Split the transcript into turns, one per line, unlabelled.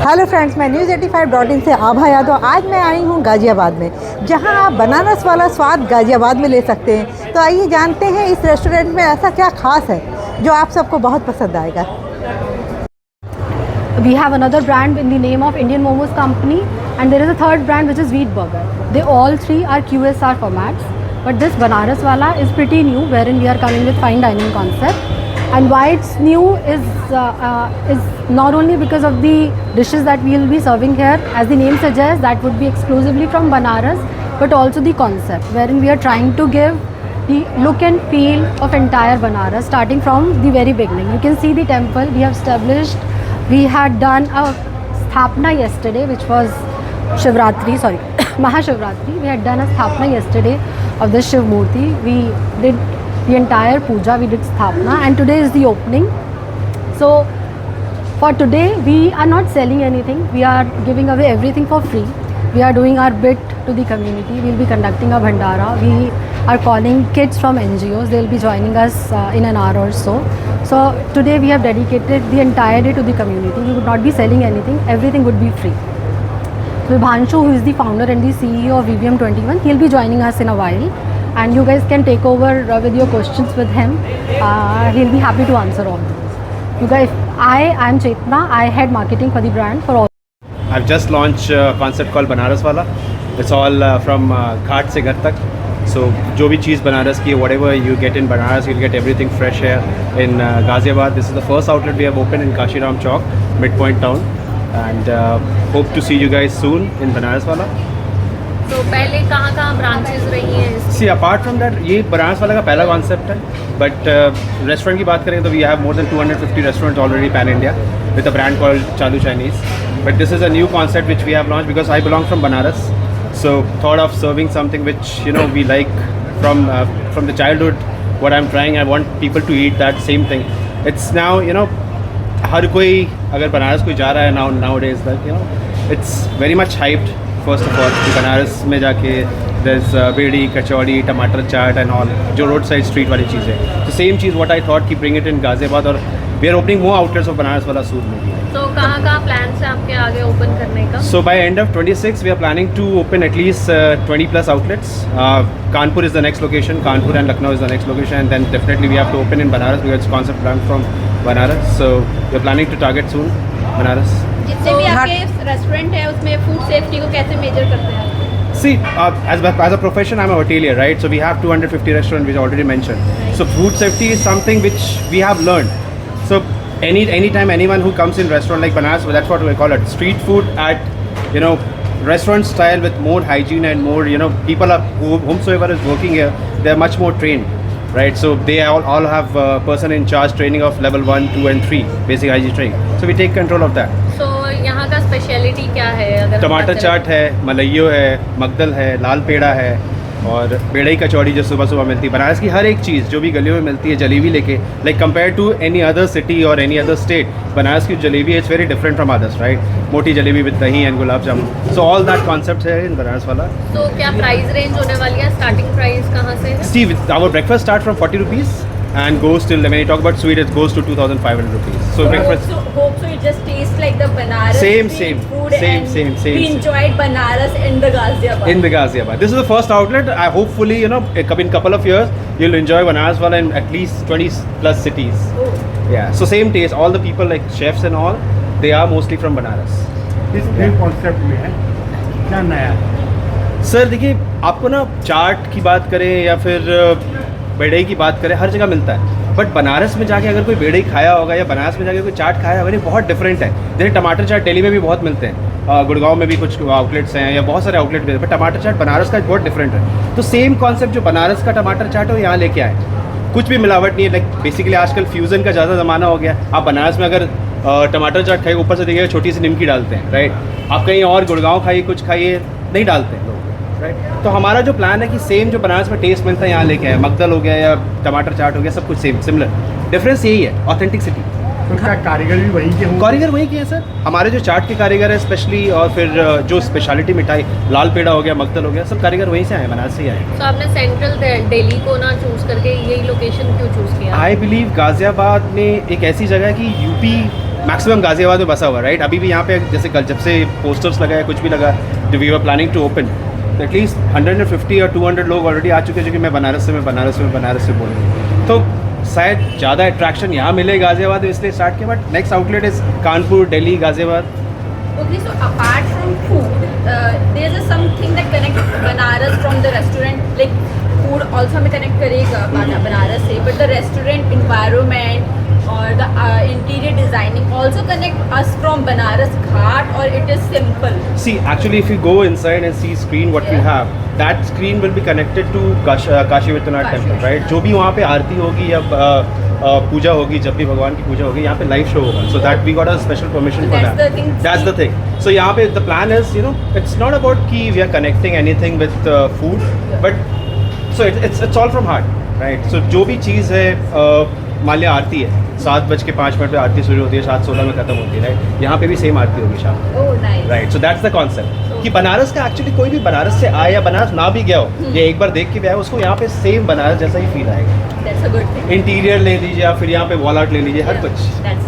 Hello friends, मैं News85.in से आभा यादव। आज मैं आई हूँ गाज़ियाबाद में, जहाँ आप बनारस वाला स्वाद गाज़ियाबाद में ले सकते हैं। तो आइए जानते हैं इस रेस्टोरेंट में ऐसा क्या खास है जो आप सबको बहुत पसंद आएगा।
We have another brand in the name of Indian Momos Company, and there is a third brand which is Wheat Burger. They all three are QSR formats, but this Banaras wala is pretty new, wherein we are coming with fine dining concept. And why it's new is not only because of the dishes that we will be serving here, as the name suggests, that would be exclusively from Banaras, but also the concept, wherein we are trying to give the look and feel of entire Banaras, starting from the very beginning. You can see the temple we have established. We had done a sthapna yesterday, which was Shivratri, sorry, Mahashivratri. We had done a sthapna yesterday of the Shiv Murti. We did the entire puja, we did sthapna, and today is the opening. So for today we are not selling anything, we are giving away everything for free. We are doing our bit to the community. We will be conducting a bhandara. We are calling kids from NGOs. They will be joining us in an hour or so. So today we have dedicated the entire day to the community. We would not be selling anything, everything would be free. Vibhanshu, who is the founder and the CEO of VVM21, he will be joining us in a while, and you guys can take over with your questions with him. He'll be happy to answer all those. You guys, I am Chetna. I head marketing for the brand for all.
I've just launched a concept called Banaras Wala. It's all from Ghat se Ghar Tak. So जो भी चीज़ बनारस की, whatever you get in Banaras, you'll get everything fresh here in Ghaziabad. This is the first outlet we have opened in Kashiram Chowk, midpoint town, and hope to see you guys soon in Banaras Wala.
तो पहले कहाँ branches रही हैं?
See, apart from that, ये बनारस वाला का पहला concept है, बट रेस्टोरेंट की बात करें तो we have more than 250 restaurants already pan India with a brand called Chalu Chinese. But this is a new concept which we have launch because I belong from Banaras. So thought of serving something which we like from the childhood. What I'm trying, I want people to eat that same thing. It's now हर कोई अगर बनारस कोई जा रहा है nowadays, that it's very much hyped. First of all, Banaras में जाके there's बेड़ी, कचौड़ी, टमाटर चाट and all, जो रोड साइड स्ट्रीट वाली चीज़ है. तो same cheese what I thought कि bring it in Ghaziabad, और we are opening more outlets of Banaras वाला soon maybe.
तो कहाँ प्लान्स है आपके आगे ओपन करने का?
So by end of 26 we are planning to open at least 20 plus outlets. Kanpur is the next location. Kanpur and Lucknow is the next location, and then definitely we have to open in Banaras because it's concept brand from Banaras. So we are planning to target soon Banaras.
जितने भी आपके restaurant है उसमें food safety को कैसे major करते हैं?
See, as a profession, I'm a hotelier, right? So we have 250 restaurants, which I already mentioned.
Right.
So food safety is something which we have learned. So anytime anyone who comes in restaurant like Banaras, that's what we call it, street food at restaurant style with more hygiene and more people are whomsoever is working here, they're much more trained, right? So they all have a person in charge training of level 1, 2 and 3 basic hygiene training. So we take control of that.
So यहाँ का speciality क्या है? अगर
टमाटर चाट है, मलइयो है, मगदल है, लाल पेड़ा है, और बेड़ई कचौड़ी जो सुबह सुबह मिलती है. बनारस की हर एक चीज़ जो भी गलियों में मिलती है जलेबी लेके, like compare to any other city और एनी अदर स्टेट, बनारस की jalebi it's very different from others, right? मोटी jalebi with dahi and gulab jamun. So all that concept है इन बनारस वाला.
तो क्या प्राइस रेंज होने वाली है? स्टार्टिंग प्राइस कहाँ से है?
See, our breakfast starts from 40 rupees and goes till, when you talk about sweet, it goes to 2,500 rupees. So breakfast.
Hope so it just tastes like the Banaras
Same,
street
same,
food,
same,
and
same,
we
same.
enjoyed Banaras in the Ghaziabad.
In the Ghaziabad. This is the first outlet. I hopefully, in couple of years, you'll enjoy Banaras wala in at least 20 plus cities.
Oh.
Yeah. So same taste. All the people like chefs and all, they are mostly from Banaras.
इस new concept में है क्या नया है?
Sir देखिए, आपको ना चाट की बात करें या फिर बेड़ई की बात करें, हर जगह मिलता है. बट बनारस में जाके अगर कोई बेड़ई खाया होगा या बनारस में जाके कोई चाट खाया होगा, ये बहुत डिफरेंट है. जैसे टमाटर चाट दिल्ली में भी बहुत मिलते हैं, गुड़गांव में भी कुछ आउटलेट्स हैं या बहुत सारे आउटलेट हैं, बट टमाटर चाट बनारस का बहुत डिफरेंट है. तो सेम कॉन्सेप्ट जो बनारस का टमाटर चाट है वो यहाँ लेके आए. कुछ भी मिलावट नहीं है. लाइक बेसिकली आजकल फ्यूज़न का ज़्यादा ज़माना हो गया. आप बनारस में अगर टमाटर चाट खाइए, ऊपर से देखिएगा छोटी सी निमकी डालते हैं, राइट? आप कहीं और गुड़गांव खाइए, कुछ खाइए, नहीं डालते हैं लोग, राइट? तो हमारा जो प्लान है कि सेम जो बनारस में टेस्ट मिलता है यहाँ लेके आए. मगदल हो गया या टमाटर चाट हो गया, सब कुछ सेम सिमिलर. डिफरेंस यही है, ऑथेंटिसिटी.
तो क्या कारीगर भी वहीं के होंगे?
कारीगर वहीं के हैं सर. हमारे जो चाट के कारीगर है स्पेशली, और फिर जो स्पेशलिटी मिठाई लाल पेड़ा हो गया, मगदल हो गया, सब कारीगर वहीं से आए, बनारस से ही आए.
तो आपने सेंट्रल दिल्ली को ना चूज करके यही लोकेशन क्यों चूज किया?
आई बिलीव गाज़ियाबाद में एक ऐसी जगह है कि यूपी मैक्सिमम गाजियाबाद में बसा हुआ है, राइट? अभी भी यहाँ पे जैसे कल जब से पोस्टर्स लगा है, कुछ भी लगा, जो we were planning to open, at least 150 और 200 लोग ऑलरेडी आ चुके हैं जो कि मैं बनारस से बोल रहा हूँ। तो शायद ज़्यादा अट्रैक्शन यहाँ मिले गाजियाबाद में, इसलिए स्टार्ट किया। But next outlet is Kanpur, Delhi, Ghaziabad.
Okay, so apart from food, there's a something that connects Banaras from the restaurant. Like food also हमें connect करेगा बनारस से, but the restaurant environment or the interior designing also connect us from Banaras Ghat, or it is simple.
See, actually, if you go inside and see screen, what we have, that screen will be connected to Kashi Vishwanath temple, right? जो भी वहाँ पे आरती होगी या पूजा होगी, जब भी भगवान की पूजा होगी, यहाँ पे लाइव शो होगा. So that we got a special permission for that. That's the thing. So यहाँ पे the plan is, you know, it's not about कि we are connecting anything with food, but so it's all from heart, right? So जो भी चीज़ है, मान लिया आरती है, 7:05 पे आरती शुरू होती है, 7:16 में खत्म होती है, राइट? यहाँ पे भी सेम आरती होगी शाम को,
Oh, nice.
Right? So that's the concept कि बनारस का एक्चुअली कोई भी बनारस से आए या बनारस ना भी गया हो, या एक बार देख के भी आया, उसको यहाँ पे सेम बनारस जैसा ही फील आएगा.
That's a good thing.
Interior ले लीजिए, या फिर यहाँ पे वॉल आर्ट ले लीजिए, हर कुछ.
That's